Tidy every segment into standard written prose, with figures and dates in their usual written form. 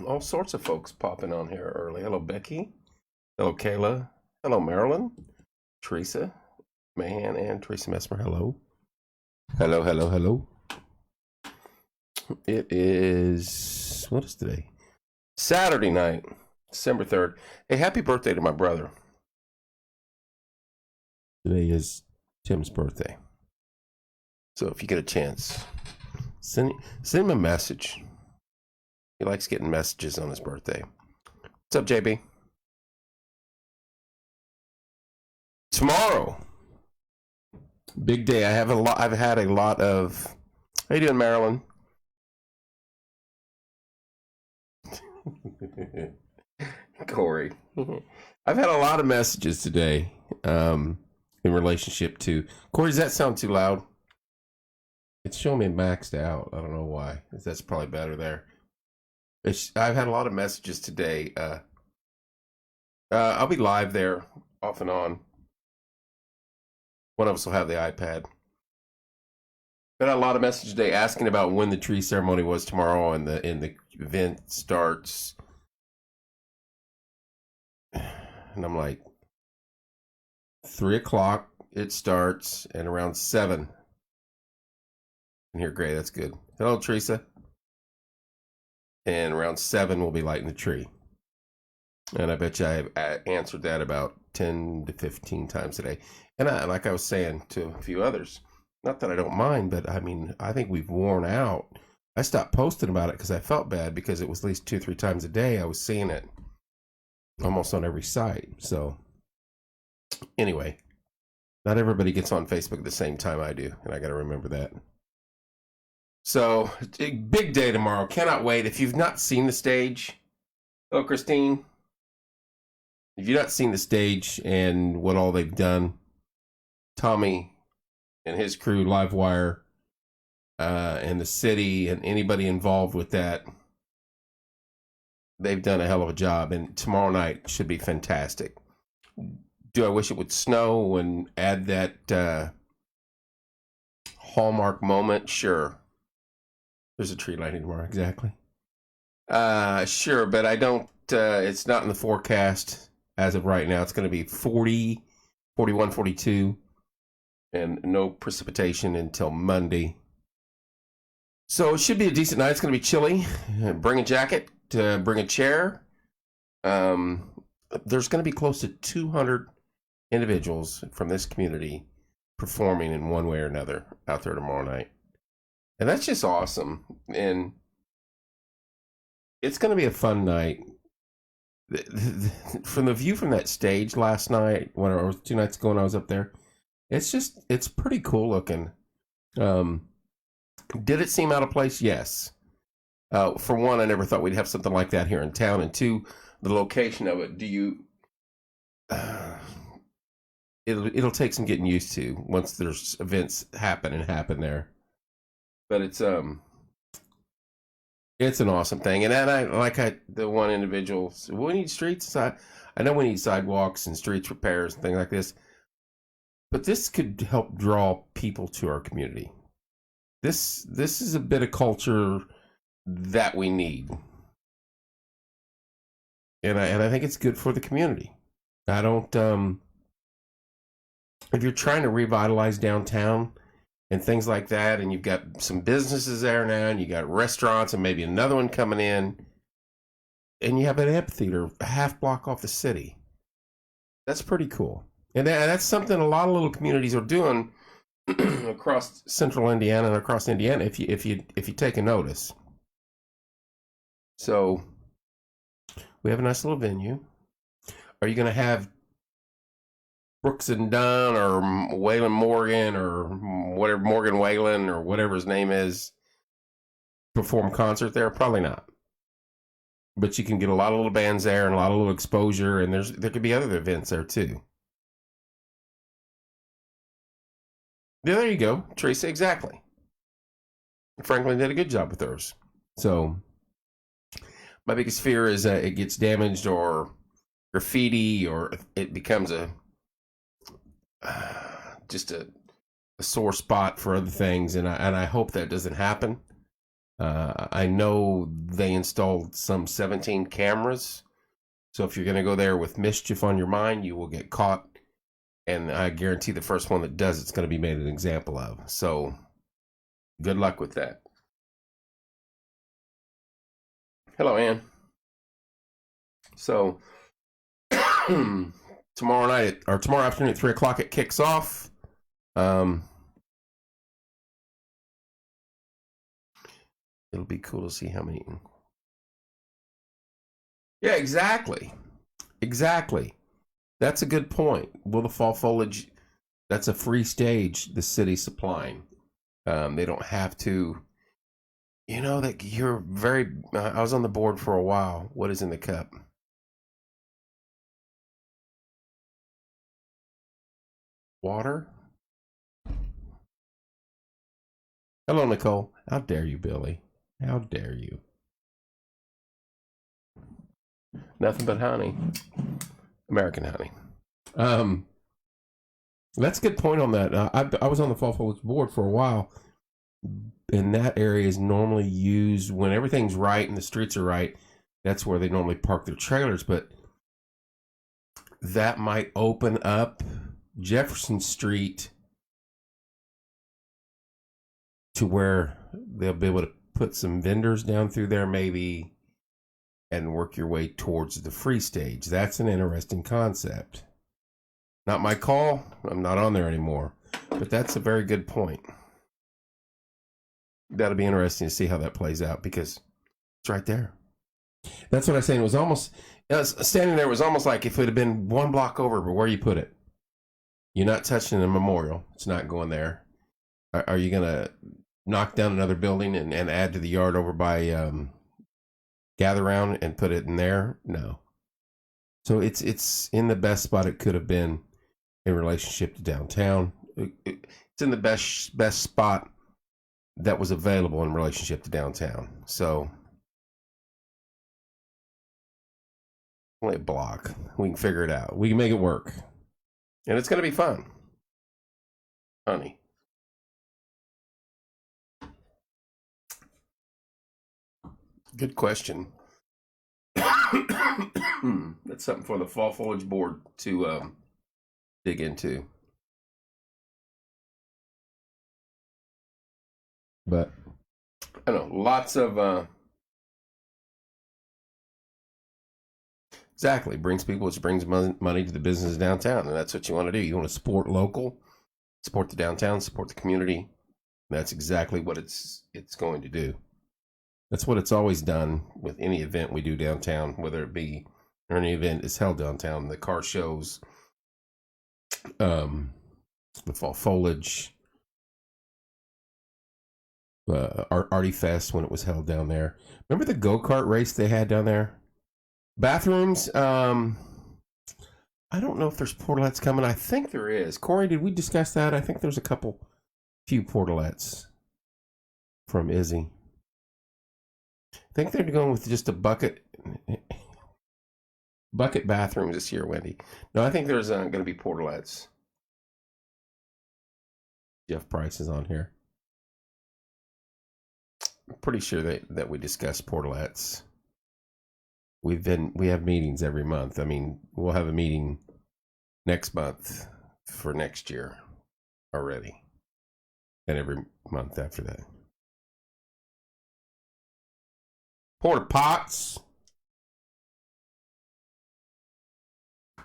All sorts of folks popping on here early. Hello, Becky. Hello, Kayla. Hello, Marilyn. Teresa Mahan and Teresa Messmer. Hello. Hello, hello, hello. It is, what is today? Saturday night, December 3rd. Hey, happy birthday to my brother. Today is Tim's birthday. So if you get a chance, send him a message. He likes getting messages on his birthday. What's up, JB? Tomorrow, big day. I've had a lot of. How you doing, Marilyn? Corey. I've had a lot of messages today in relationship to. Corey, does that sound too loud? It's showing me maxed out. I don't know why. That's probably better there. I've had a lot of messages today. I'll be live there off and on. One of us will have the iPad. But a lot of messages today asking about when the tree ceremony was tomorrow and the event starts. And I'm like, 3:00 it starts, and around 7. And here, great, that's good. Hello, Teresa. And around 7 we'll be lighting the tree. And I bet you I have answered that about 10 to 15 times today. And like I was saying to a few others, not that I don't mind, but I mean, I think we've worn out. I stopped posting about it because I felt bad because it was at least 2-3 times a day I was seeing it almost on every site. So anyway, not everybody gets on Facebook at the same time I do, and I got to remember that. So, big day tomorrow. Cannot wait. If you've not seen the stage, hello, Christine. If you've not seen the stage and what all they've done, Tommy and his crew, Livewire, and the city, and anybody involved with that, they've done a hell of a job. And tomorrow night should be fantastic. Do I wish it would snow and add that hallmark moment? Sure. There's a tree lighting tomorrow, exactly. Sure, but I don't, it's not in the forecast as of right now. It's going to be 40, 41, 42, and no precipitation until Monday. So it should be a decent night. It's going to be chilly. Bring a jacket, bring a chair. There's going to be close to 200 individuals from this community performing in one way or another out there tomorrow night. And that's just awesome. And it's going to be a fun night. From the view from that stage last night, when I was 2 nights ago when I was up there, it's pretty cool looking. Did it seem out of place? Yes. For one, I never thought we'd have something like that here in town. And two, the location of it, it'll take some getting used to once there's events happen there. But it's an awesome thing. And the one individual, we need streets. I know we need sidewalks and streets repairs and things like this. But this could help draw people to our community. This is a bit of culture that we need. And I think it's good for the community. I don't if you're trying to revitalize downtown and things like that, and you've got some businesses there now, and you got restaurants and maybe another one coming in, and you have an amphitheater a half block off the city. That's pretty cool. And that's something a lot of little communities are doing across central Indiana and across Indiana if you take a notice. So we have a nice little venue. Are you going to have Brooks and Dunn or Waylon Morgan or whatever, Morgan Whalen or whatever his name is, perform concert there? Probably not. But you can get a lot of little bands there and a lot of little exposure, and there could be other events there too. Yeah, there you go, Teresa. Exactly. Franklin did a good job with theirs. So my biggest fear is that it gets damaged or graffiti, or it becomes just a sore spot for other things, and I hope that doesn't happen. I know they installed some 17 cameras. So if you're going to go there with mischief on your mind, you will get caught. And I guarantee the first one that does it's going to be made an example of. So good luck with that. Hello, Ann. So tomorrow night or tomorrow afternoon at 3 o'clock it kicks off. It'll be cool to see how many. Yeah, exactly. That's a good point. Will the fall foliage? That's a free stage the city's supplying. They don't have to. You know that you're very. I was on the board for a while. What is in the cup? Water. Hello, Nicole. How dare you, Billy? How dare you? Nothing but honey. American honey. That's a good point on that. I was on the fall foliage board for a while, and that area is normally used when everything's right and the streets are right. That's where they normally park their trailers, but that might open up Jefferson Street to where they'll be able to put some vendors down through there maybe and work your way towards the free stage. That's an interesting concept. Not my call. I'm not on there anymore. But that's a very good point. That'll be interesting to see how that plays out because it's right there. That's what I was saying. It was almost, standing there was almost like if it had been one block over, but where you put it. You're not touching the memorial. It's not going there. Are you going to knock down another building and add to the yard over by Gather Round and put it in there? No. So it's in the best spot it could have been in relationship to downtown. It's in the best spot that was available in relationship to downtown. So only a block. We can figure it out. We can make it work. And it's going to be fun. Honey. Good question. That's something for the fall foliage board to dig into. But I don't know, lots of exactly brings people, which brings money to the business downtown, and that's what you want to do. You want to support local, support the downtown, support the community. That's exactly what it's going to do. That's what it's always done with any event we do downtown, whether it be or any event is held downtown. The car shows, the fall foliage, Artie Fest when it was held down there. Remember the go-kart race they had down there? Bathrooms. I don't know if there's portalettes coming. I think there is. Corey, did we discuss that? I think there's few portalettes from Izzy. I think they're going with just a bucket bathrooms this year, Wendy. No, I think there's going to be portalettes. Jeff Price is on here. I'm pretty sure that we discussed portalettes. We have meetings every month. I mean, we'll have a meeting next month for next year already, and every month after that. Porta pots.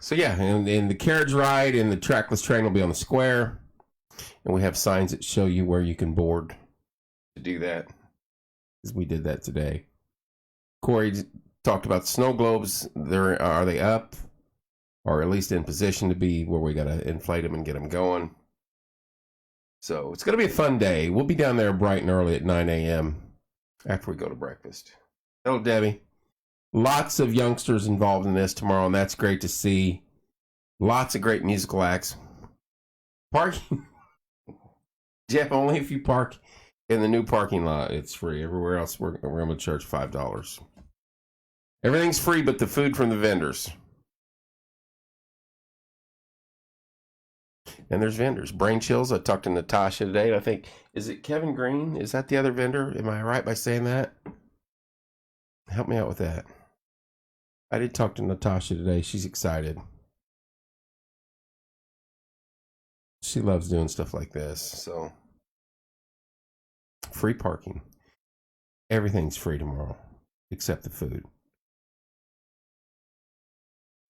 So yeah, and the carriage ride and the trackless train will be on the square, and we have signs that show you where you can board to do that. Because we did that today. Corey talked about snow globes. Are they up, or at least in position to be where we got to inflate them and get them going? So it's going to be a fun day. We'll be down there bright and early at 9 a.m. after we go to breakfast. Hello, Debbie. Lots of youngsters involved in this tomorrow, and that's great to see. Lots of great musical acts. Parking. Jeff, only if you park in the new parking lot, it's free. Everywhere else, we're going to charge $5. Everything's free but the food from the vendors. And there's vendors. Brain Chills. I talked to Natasha today. And I think, is it Kevin Green? Is that the other vendor? Am I right by saying that? Help me out with that. I did talk to Natasha today. She's excited. She loves doing stuff like this. So, free parking. Everything's free tomorrow, except the food.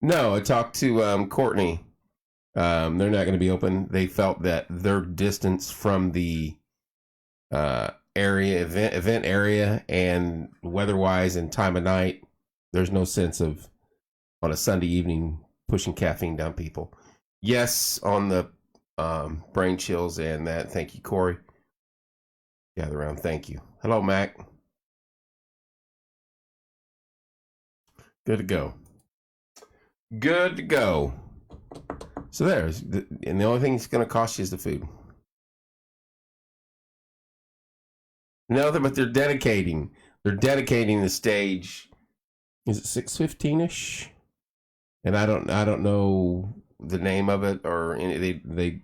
No, I talked to Courtney. They're not going to be open. They felt that their distance from the event area, and weather-wise and time of night, there's no sense of on a Sunday evening pushing caffeine down people. Yes, on the Brain Chills and that. Thank you, Corey. Gather around. Thank you. Hello, Mac. Good to go. Good to go. So there's, and the only thing it's going to cost you is the food. No, but they're dedicating. They're dedicating the stage. Is it 6:15ish? And I don't know the name of it or any. They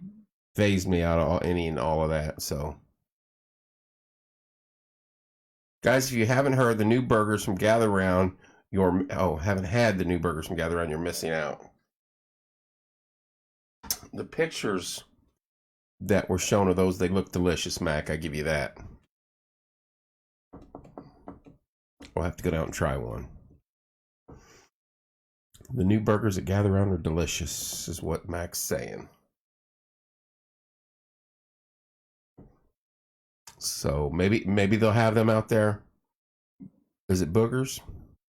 phased me out of any and all of that. So, guys, if you haven't heard the new burgers from Gather Round, haven't had the new burgers from Gather Round, you're missing out. The pictures that were shown of those, they look delicious, Mac. I give you that. We'll have to go down and try one. The new burgers at Gather Round are delicious, is what Mac's saying. So maybe they'll have them out there. Is it boogers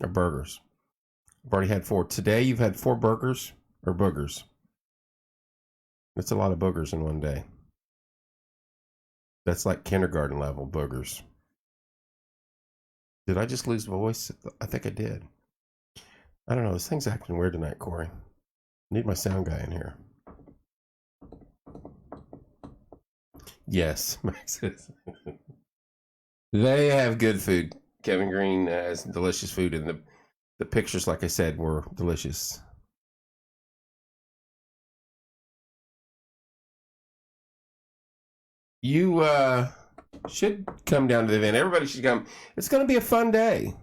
or burgers? I've already had 4. Today you've had 4 burgers or boogers? That's a lot of boogers in one day. That's like kindergarten level boogers. Did I just lose voice? I think I did. I don't know. This thing's acting weird tonight, Corey. I need my sound guy in here. Yes, Max says. They have good food. Kevin Green has delicious food, and the pictures, like I said, were delicious. You should come down to the event. Everybody should come. It's going to be a fun day.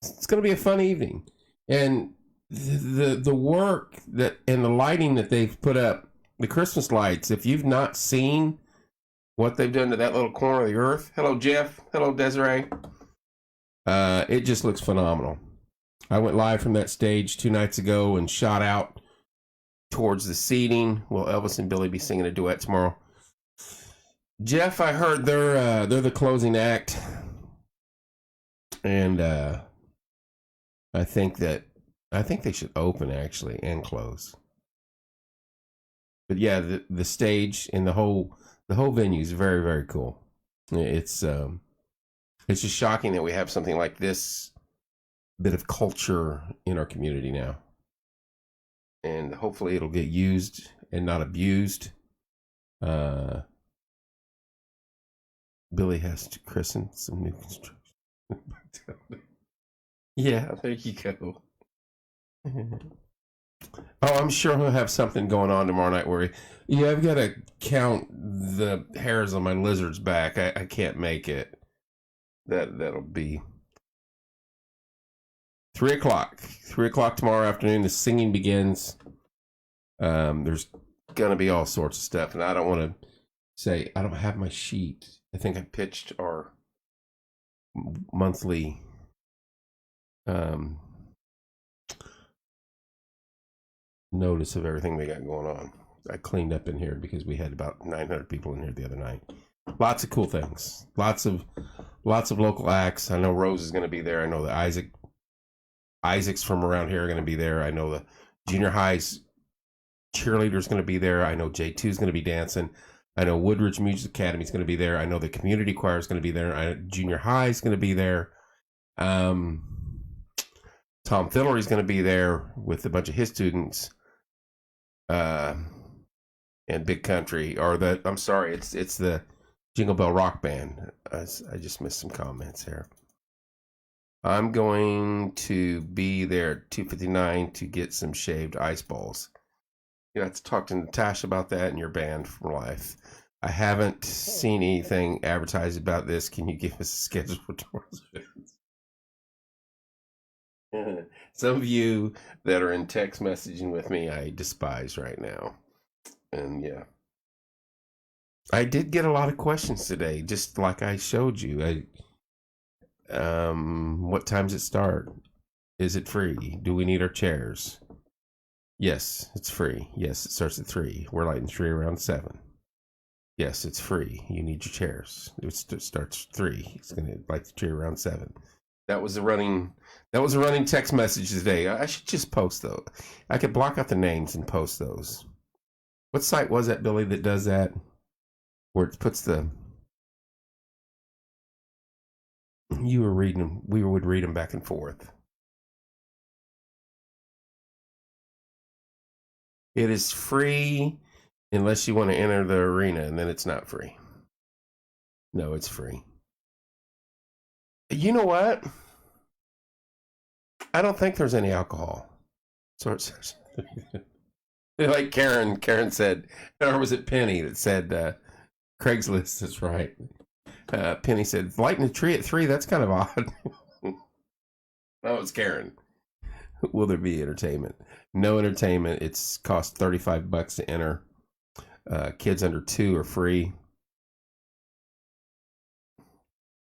It's going to be a fun evening, and the work that and the lighting that they've put up, the Christmas lights. If you've not seen what they've done to that little corner of the earth, hello Jeff, hello Desiree. It just looks phenomenal. I went live from that stage 2 nights ago and shot out towards the seating. Will Elvis and Billy be singing a duet tomorrow? Jeff, I heard they're the closing act, and I think they should open actually and close. But yeah, the stage and the whole venue is very, very cool. It's just shocking that we have something like this bit of culture in our community now. And hopefully it'll get used and not abused. Billy has to christen some new construction. Yeah, there you go. Oh, I'm sure he'll have something going on tomorrow night where I've got to count the hairs on my lizard's back. I can't make it. That'll be 3 o'clock. 3 o'clock tomorrow afternoon. The singing begins. There's gonna be all sorts of stuff, and I don't want to say I don't have my sheet. I think I pitched our monthly notice of everything we got going on. I cleaned up in here because we had about 900 people in here the other night. Lots of cool things. Lots of local acts. I know Rose is going to be there. I know that Isaac's from around here are going to be there. I know the junior high's cheerleader is going to be there. I know J2 is going to be dancing. I know Woodridge Music Academy is going to be there. I know the community choir is going to be there. Junior high is going to be there. Tom Fiddler is going to be there with a bunch of his students. And Big Country, it's the Jingle Bell Rock Band. I just missed some comments here. I'm going to be there at 2:59 to get some shaved ice balls. You have to talk to Natasha about that and your band for life. I haven't seen anything advertised about this. Can you give us a schedule for tomorrow's events? Some of you that are in text messaging with me, I despise right now. And yeah, I did get a lot of questions today, just like I showed you. What times it start? Is it free? Do we need our chairs? Yes, it's free. Yes, it starts at 3. We're lighting 3 around 7. Yes, it's free. You need your chairs. It starts 3. It's gonna light the tree around 7. That was a running. That was a running text message today. I should just post those. I could block out the names and post those. What site was that, Billy, that does that? Where it puts the. You were reading them. We would read them back and forth. It is free unless you want to enter the arena, and then it's not free. No, it's free. You know what? I don't think there's any alcohol. So it's like Karen said, or was it Penny that said Craigslist is right? Penny said, lighting the tree at 3, that's kind of odd. Oh, it's Karen. Will there be entertainment? No entertainment. It's cost $35 to enter. Kids under 2 are free.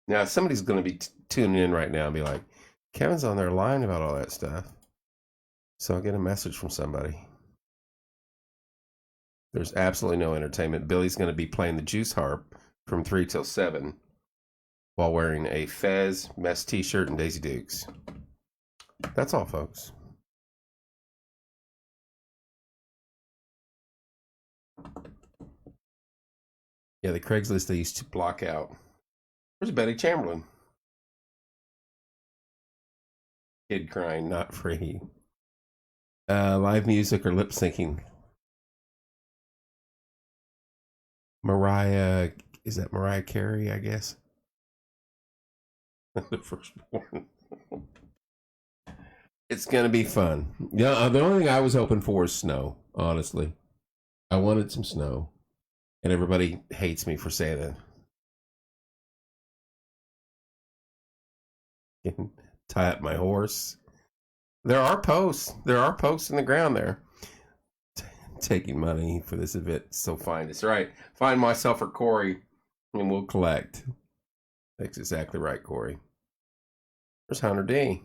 Now, somebody's going to be tuning in right now and be like, Kevin's on there lying about all that stuff. So I'll get a message from somebody. There's absolutely no entertainment. Billy's going to be playing the juice harp from 3 till 7 while wearing a Fez, Mess t-shirt, and Daisy Dukes. That's all, folks. Yeah, the Craigslist they used to block out. Where's Betty Chamberlain? Kid crying, not free. Live music or lip syncing. Mariah, is that Mariah Carey, I guess? The firstborn. It's going to be fun. Yeah, the only thing I was hoping for is snow, honestly. I wanted some snow. And everybody hates me for saying that. Tie up my horse. There are posts. There are posts in the ground there. Taking money for this event. So find us. Right. Find myself or Corey and we'll collect. That's exactly right, Corey. There's Hunter D.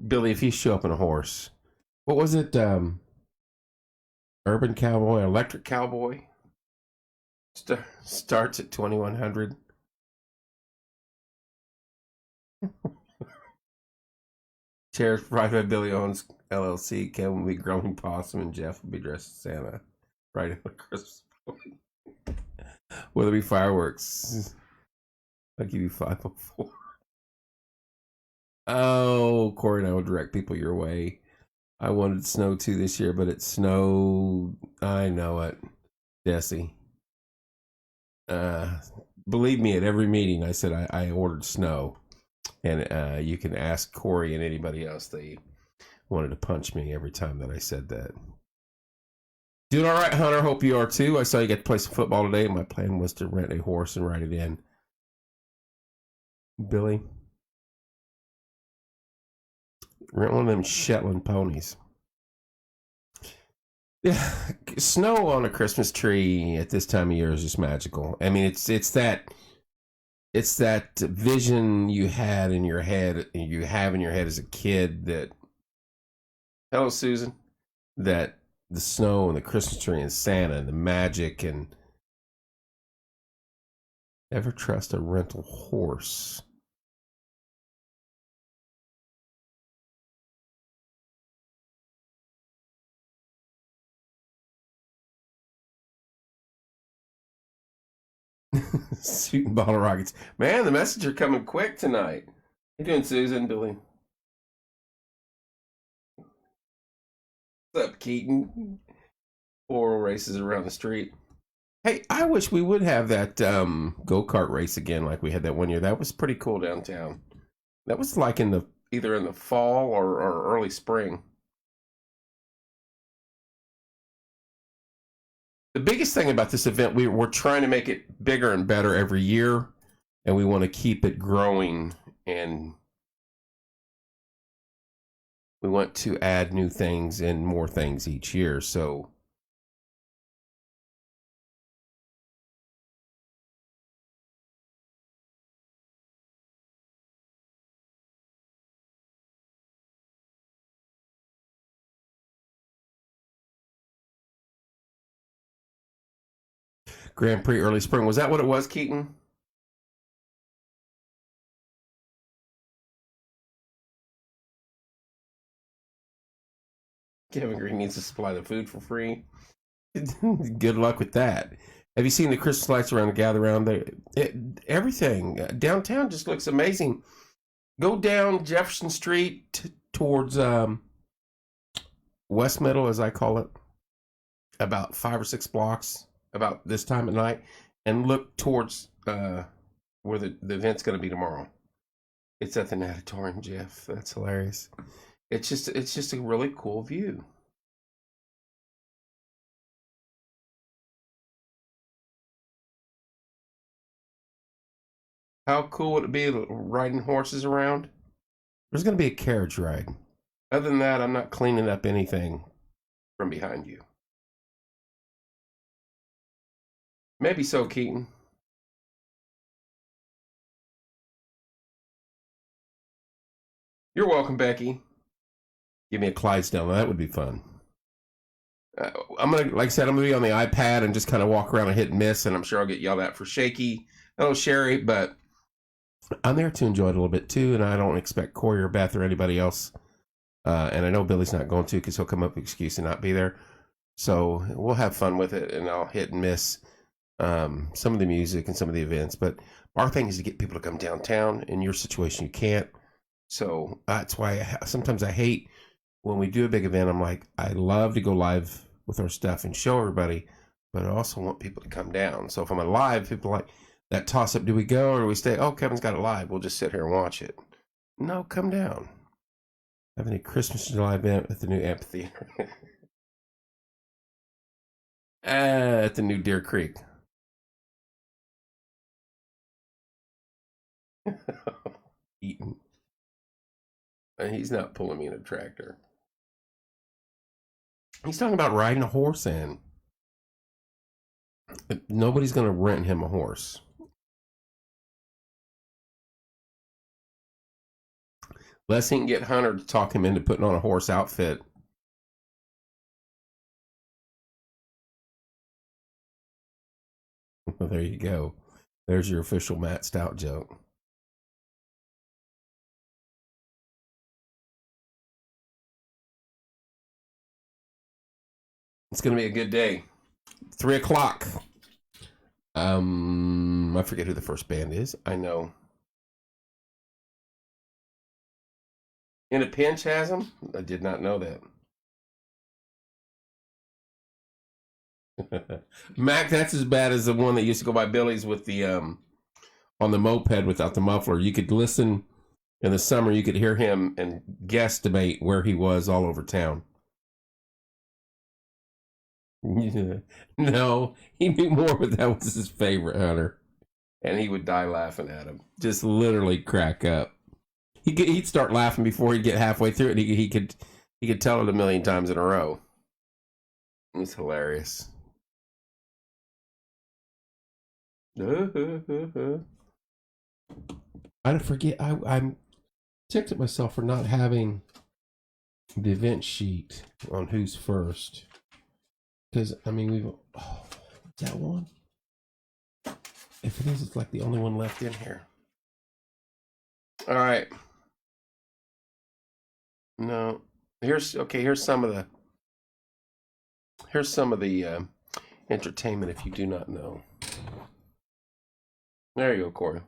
Billy, if you show up in a horse, what was it? Urban Cowboy, Electric Cowboy? Starts at 2100. Chairs provided by Billy Owens LLC. Kevin will be groaning possum and Jeff will be dressed as Santa. Right on Christmas. Will there be fireworks? I'll give you 504. Oh, Corey and I will direct people your way. I wanted snow too this year, but it snowed. I know it. Jesse. Believe me, at every meeting I said I ordered snow. And you can ask Corey and anybody else. They wanted to punch me every time that I said that. Doing all right, Hunter. Hope you are too. I saw you got to play some football today. My plan was to rent a horse and ride it in. Billy, rent one of them Shetland ponies. Yeah, snow on a Christmas tree at this time of year is just magical. I mean, it's that vision you had in your head, you have in your head as a kid. That, hello, Susan, that the snow and the Christmas tree and Santa and the magic. And never trust a rental horse. Shooting bottle rockets. Man, the messages are coming quick tonight. How you doing, Susan, Billy? What's up, Keaton? 4 races around the street. Hey, I wish we would have that go-kart race again like we had that one year. That was pretty cool downtown. That was like in the either in the fall or early spring. The biggest thing about this event, we're trying to make it bigger and better every year, and we want to keep it growing, and we want to add new things and more things each year. So Grand Prix early spring, was that what it was, Keaton? Kevin Green needs to supply the food for free. Good luck with that. Have you seen the Christmas lights around the gather around there? Everything downtown just looks amazing. Go down Jefferson Street towards West Middle, as I call it, about 5 or 6 blocks about this time at night, and look towards where the event's going to be tomorrow. It's at the Natatorium, Jeff. That's hilarious. It's just a really cool view. How cool would it be riding horses around? There's going to be a carriage ride. Other than that, I'm not cleaning up anything from behind you. Maybe so, Keaton. You're welcome, Becky. Give me a Clydesdale. That would be fun. I'm gonna, like I said, I'm gonna be on the iPad and just kind of walk around and hit and miss, and I'm sure I'll get yelled at for shaky. Oh, Sherry, but I'm there to enjoy it a little bit too, and I don't expect Corey or Beth or anybody else. And I know Billy's not going to because he'll come up with an excuse and not be there. So we'll have fun with it, and I'll hit and miss some of the music and some of the events. But our thing is to get people to come downtown. In your situation, you can't. So that's why sometimes I hate when we do a big event. I'm like, I love to go live with our stuff and show everybody, but I also want people to come down. So if I'm live, people are like that toss up, do we go or do we stay? Oh, Kevin's got it live. We'll just sit here and watch it. No, come down. Having a Christmas July event at the new amphitheater. At the new Deer Creek. Eaton. He's not pulling me in a tractor. He's talking about riding a horse in. Nobody's going to rent him a horse. Unless he can get Hunter to talk him into putting on a horse outfit. Well, there you go. There's your official Matt Stout joke. It's going to be a good day. 3 o'clock. I forget who the first band is. I know. In a Pinch has them? I did not know that. Mac, that's as bad as the one that used to go by Billy's with the on the moped without the muffler. You could listen in the summer, you could hear him and guesstimate where he was all over town. No, he knew more, but that was his favorite, Hunter. And he would die laughing at him. Just literally crack up. He'd start laughing before he'd get halfway through it. He could tell it a million times in a row. It was hilarious. I forget. I'm ticked at myself for not having the event sheet on who's first. Because, I mean, is that one? If it is, it's like the only one left in here. All right. No. Here's some of the entertainment if you do not know. There you go, Corey.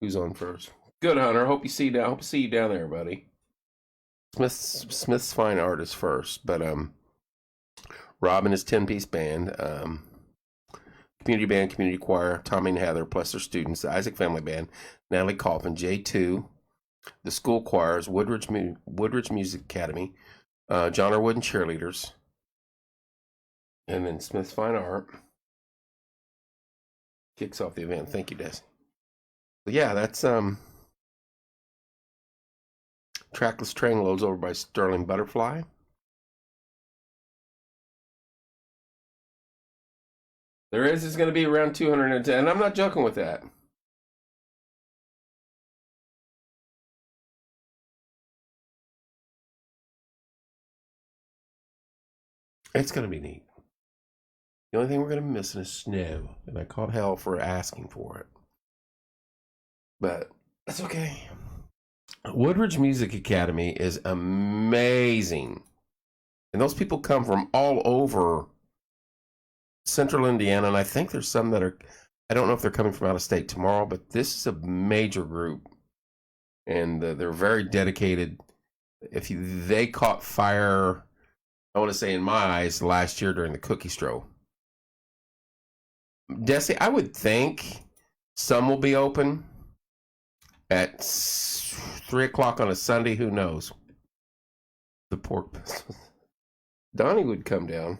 Who's on first? Good, Hunter. Hope to see you down there, buddy. Smith's Fine Art is first, but Rob and his 10-piece band, community band, community choir, Tommy and Heather, plus their students, the Isaac Family Band, Natalie Coffin, J2, The school choirs, Woodridge Music Academy, John R. Wooden Cheerleaders, and then Smith's Fine Art kicks off the event. Thank you, Des. But yeah, that's trackless train loads over by Sterling Butterfly. There is going to be around 210, and I'm not joking with that. It's going to be neat. The only thing we're going to be missing is snow, and I called hell for asking for it. But that's okay. Woodridge Music Academy is amazing. And those people come from all over central Indiana, and I think there's some that are, I don't know if they're coming from out of state tomorrow, but this is a major group. And they're very dedicated. They caught fire, I want to say in my eyes, last year during the Cookie Stroll. Desi, I would think some will be open at 3 o'clock on a Sunday. Who knows? The pork business. Donnie would come down,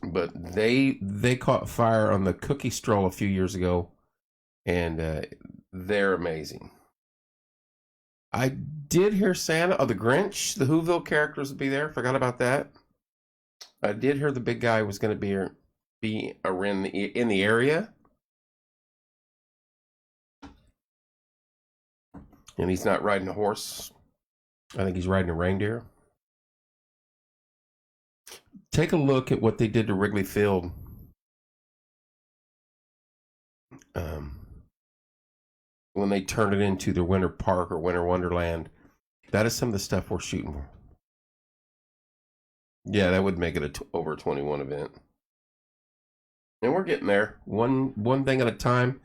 but they caught fire on the Cookie Stroll a few years ago, and they're amazing. I did hear Santa, the Grinch, the Whoville characters would be there. Forgot about that. I did hear the big guy was going to be around in the area. And he's not riding a horse. I think he's riding a reindeer. Take a look at what they did to Wrigley Field. When they turned it into the Winter Park or Winter Wonderland. That is some of the stuff we're shooting for. Yeah, that would make it over 21 event. And we're getting there. One thing at a time.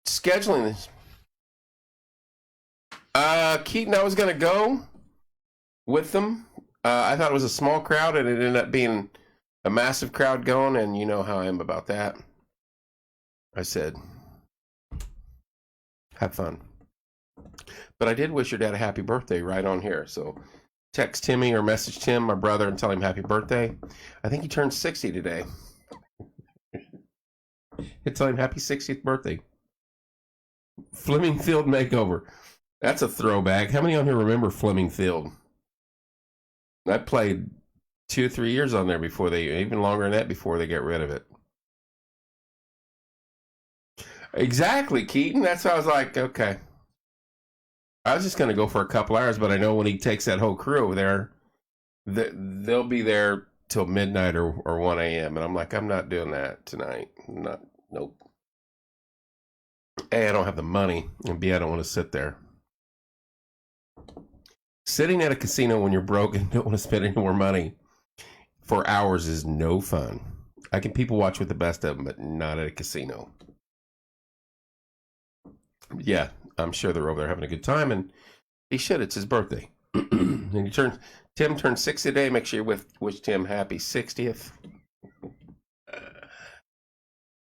Scheduling this. Keaton, I was going to go with them. I thought it was a small crowd, and it ended up being a massive crowd going, and you know how I am about that. I said, have fun. But I did wish your dad a happy birthday right on here. So text Timmy or message Tim, my brother, and tell him happy birthday. I think he turned 60 today. Tell him happy 60th birthday. Fleming Field makeover. That's a throwback. How many on here remember Fleming Field? I played 2 or 3 years on there before even longer than that, before they get rid of it. Exactly, Keaton. That's why I was like, okay. I was just going to go for a couple hours, but I know when he takes that whole crew over there, they'll be there till midnight or 1 a.m. And I'm like, I'm not doing that tonight. Nope. A, I don't have the money, and B, I don't want to sit there. Sitting at a casino when you're broke and don't want to spend any more money for hours is no fun. I can people watch with the best of them, but not at a casino. Yeah, I'm sure they're over there having a good time, and he should. It's his birthday. And Tim turned 60 today. Make sure you wish Tim happy 60th.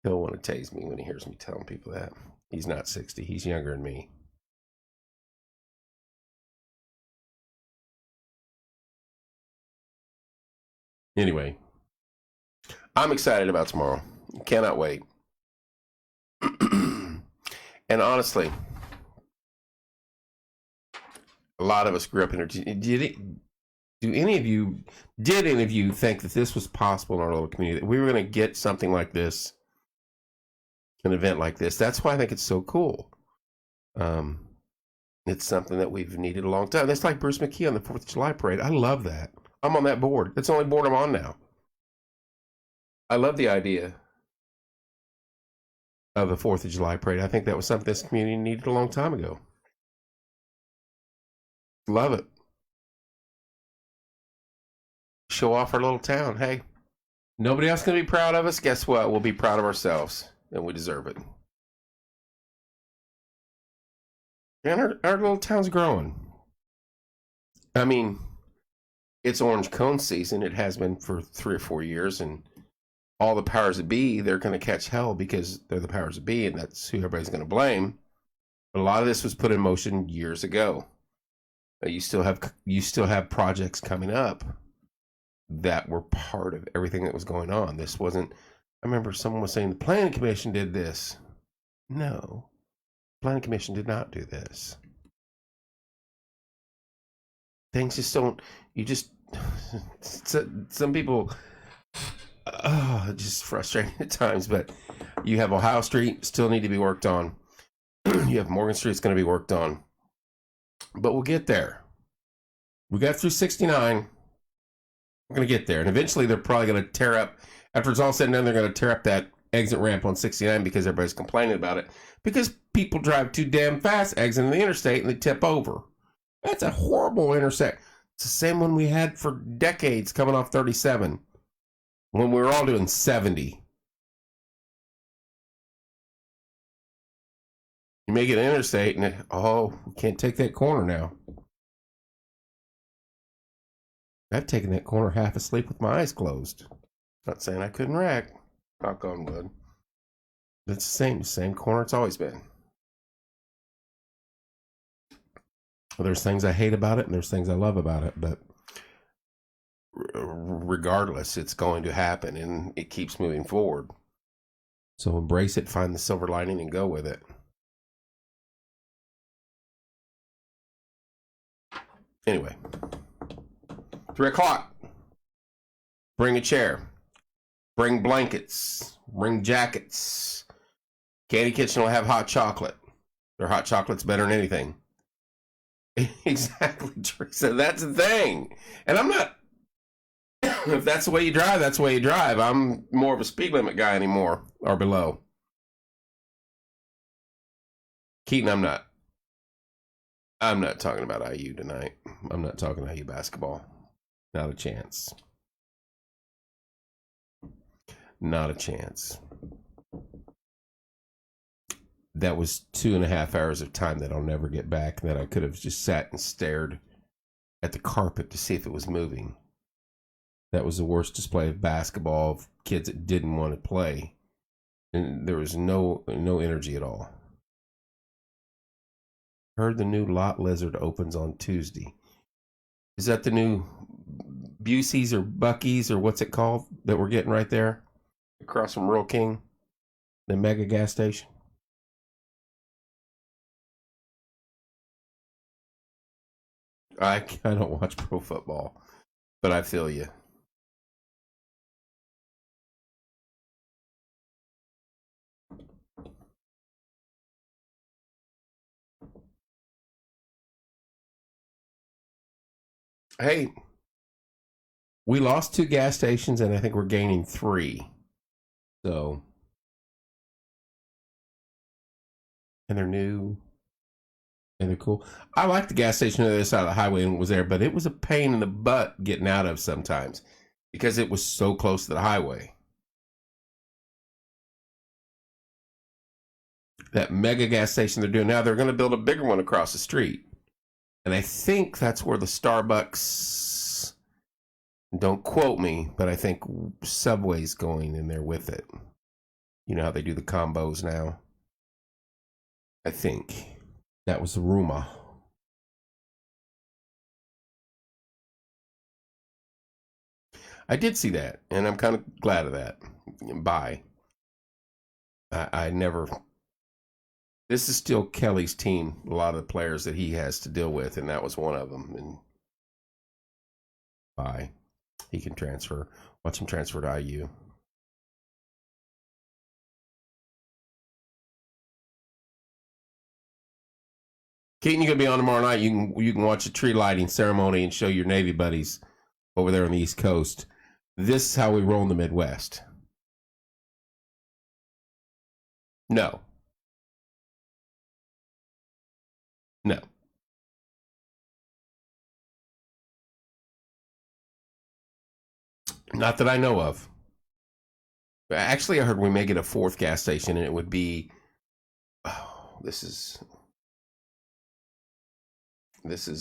He'll want to tase me when he hears me telling people that. He's not 60. He's younger than me. Anyway, I'm excited about tomorrow. Cannot wait. And honestly, a lot of us grew up in did any of you think that this was possible in our little community, that we were going to get something like this, an event like this? That's why I think it's so cool. It's something that we've needed a long time. That's like Bruce McKee on the 4th of July parade. I love that. I'm on that board. That's the only board I'm on now. I love the idea of the 4th of July parade. I think that was something this community needed a long time ago. Love it. Show off our little town. Hey, nobody else going to be proud of us. Guess what? We'll be proud of ourselves, and we deserve it. And our little town's growing. I mean, it's orange cone season. It has been for 3 or 4 years, and all the powers that be, they're going to catch hell because they're the powers that be, and that's who everybody's going to blame. A lot of this was put in motion years ago. You still have projects coming up that were part of everything that was going on. This wasn't. I remember someone was saying the Planning Commission did this. No, the Planning Commission did not do this. Things just don't. You just some people. Just frustrating at times. But you have Ohio Street still need to be worked on. You have Morgan Street's going to be worked on. But we'll get there. We got through 69. We're going to get there. And eventually they're probably going to tear up, after it's all said and done, they're going to tear up that exit ramp on 69 because everybody's complaining about it. Because people drive too damn fast exiting the interstate and they tip over. That's a horrible intersect. It's the same one we had for decades coming off 37 when we were all doing 70. You make it an interstate and we can't take that corner now. I've taken that corner half asleep with my eyes closed. Not saying I couldn't wreck. Knock on wood. It's the same corner it's always been. Well, there's things I hate about it and there's things I love about it, but regardless, it's going to happen and it keeps moving forward. So embrace it, find the silver lining, and go with it. Anyway, 3 o'clock. Bring a chair. Bring blankets. Bring jackets. Candy Kitchen will have hot chocolate. Their hot chocolate's better than anything. Exactly, Teresa. That's the thing. And I'm not. If that's the way you drive, that's the way you drive. I'm more of a speed limit guy anymore, or below. Keaton, I'm not. I'm not talking about IU tonight. I'm not talking IU basketball. Not a chance. Not a chance. That was 2.5 hours of time that I'll never get back, that I could have just sat and stared at the carpet to see if it was moving. That was the worst display of basketball of kids that didn't want to play. And there was no energy at all. Heard the new Lot Lizard opens on Tuesday. Is that the new Busey's or Bucky's or what's it called that we're getting right there across from Rural King, the mega gas station? I don't watch pro football, but I feel you. Hey, we lost 2 gas stations, and I think we're gaining 3. So, and they're new, and they're cool. I like the gas station on the other side of the highway and was there, but it was a pain in the butt getting out of sometimes because it was so close to the highway. That mega gas station they're doing now, they're going to build a bigger one across the street. And I think that's where the Starbucks, don't quote me, but I think Subway's going in there with it. You know how they do the combos now? I think that was the rumor. I did see that, and I'm kind of glad of that. Bye. I never... This is still Kelly's team, a lot of the players that he has to deal with, and that was one of them. And bye. He can transfer. Watch him transfer to IU. Keaton, you're gonna be on tomorrow night. You can watch a tree lighting ceremony and show your Navy buddies over there on the East Coast. This is how we roll in the Midwest. No. No. Not that I know of. Actually, I heard we may get a 4th gas station, and it would be... Oh, this is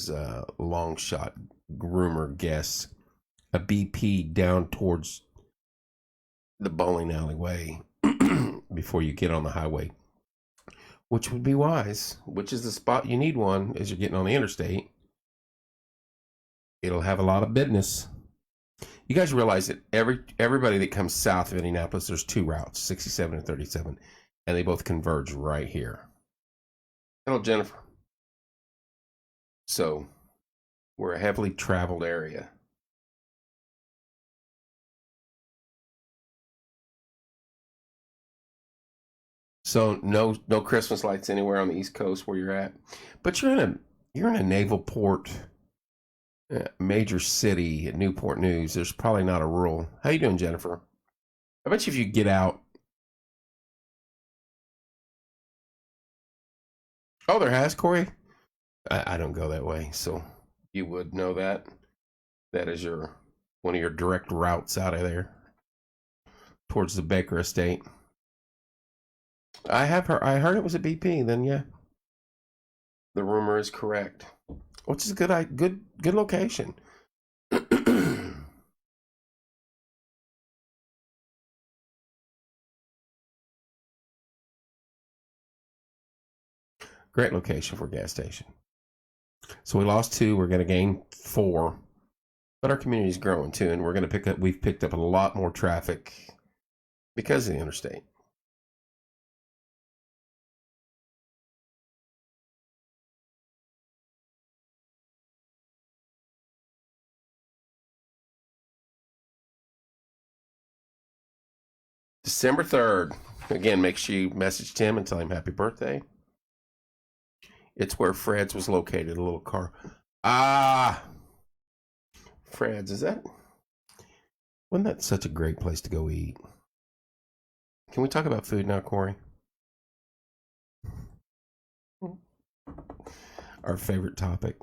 a long shot rumor guess. A BP down towards the bowling alleyway before you get on the highway. which would be wise, which is the spot you need one as you're getting on the interstate. It'll have a lot of business. You guys realize that everybody that comes south of Indianapolis, there's two routes, 67 and 37, and they both converge right here. Hello, Jennifer. So we're a heavily traveled area. So no Christmas lights anywhere on the East Coast where you're at, but you're in a naval port, major city, Newport News. There's probably not a rural. How you doing, Jennifer? I bet you if you get out. Oh, there has, Corey. I don't go that way, so you would know that. That is one of your direct routes out of there towards the Baker Estate. I heard it was a BP. Then yeah, the rumor is correct. Which is a good location. Great location for a gas station. So we lost 2. We're going to gain 4, but our community is growing too, and we've picked up a lot more traffic because of the interstate. December 3rd. Again, make sure you message Tim and tell him happy birthday. It's where Fred's was located, a little car. Fred's, wasn't that such a great place to go eat? Can we talk about food now, Corey? Our favorite topic.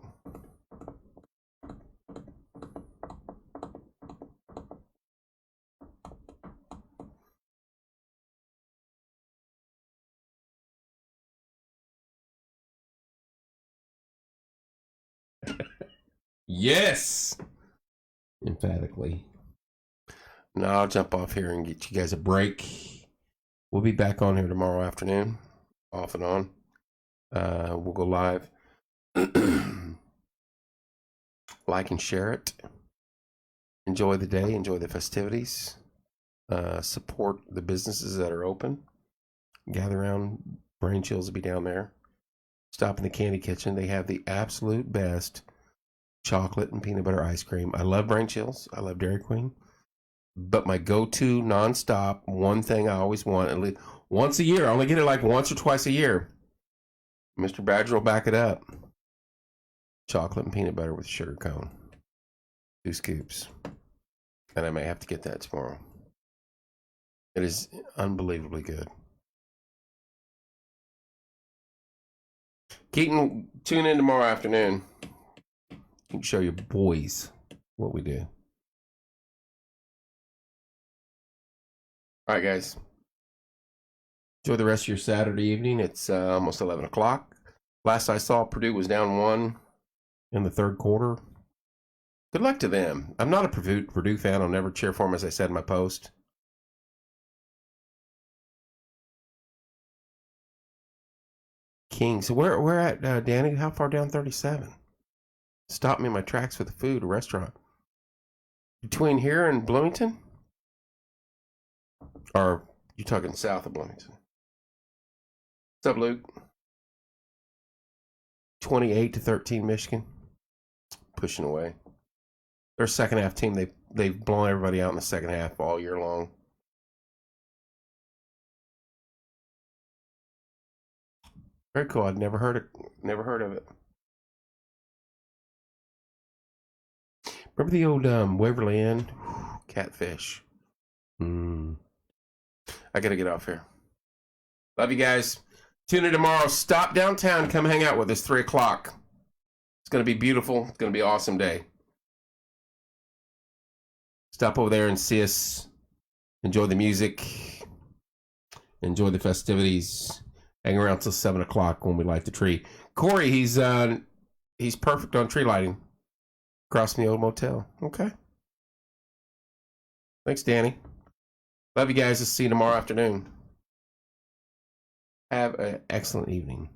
Yes! Emphatically. Now I'll jump off here and get you guys a break. We'll be back on here tomorrow afternoon, off and on. We'll go live. Like and share it. Enjoy the day. Enjoy the festivities. Support the businesses that are open. Gather around. Brain Chills will be down there. Stop in the Candy Kitchen. They have the absolute best chocolate and peanut butter ice cream. I love Brain Chills. I love Dairy Queen. But my go-to nonstop, one thing I always want, at least once a year, I only get it like once or twice a year. Mr. Badger will back it up. Chocolate and peanut butter with sugar cone. 2 scoops. And I may have to get that tomorrow. It is unbelievably good. Keaton, tune in tomorrow afternoon. You can show your boys what we do. All right, guys. Enjoy the rest of your Saturday evening. It's almost 11 o'clock. Last I saw, Purdue was down 1 in the 3rd quarter. Good luck to them. I'm not a Purdue fan. I'll never cheer for them, as I said in my post. Kings. Where at, Danny? How far down 37? Stop me in my tracks for the food, a restaurant. Between here and Bloomington? Or you talking south of Bloomington? What's up, Luke? 28-13 Michigan. Pushing away. Their second half team, they've blown everybody out in the second half all year long. Very cool. I'd never heard of it. Remember the old Waverly Inn? Catfish. I gotta get off here. Love you guys. Tune in tomorrow. Stop downtown. Come hang out with us. 3 o'clock. It's gonna be beautiful. It's gonna be an awesome day. Stop over there and see us. Enjoy the music. Enjoy the festivities. Hang around till 7 o'clock when we light the tree. Corey, he's perfect on tree lighting. Across from the old motel. Okay. Thanks, Danny. Love you guys. I'll see you tomorrow afternoon. Have an excellent evening.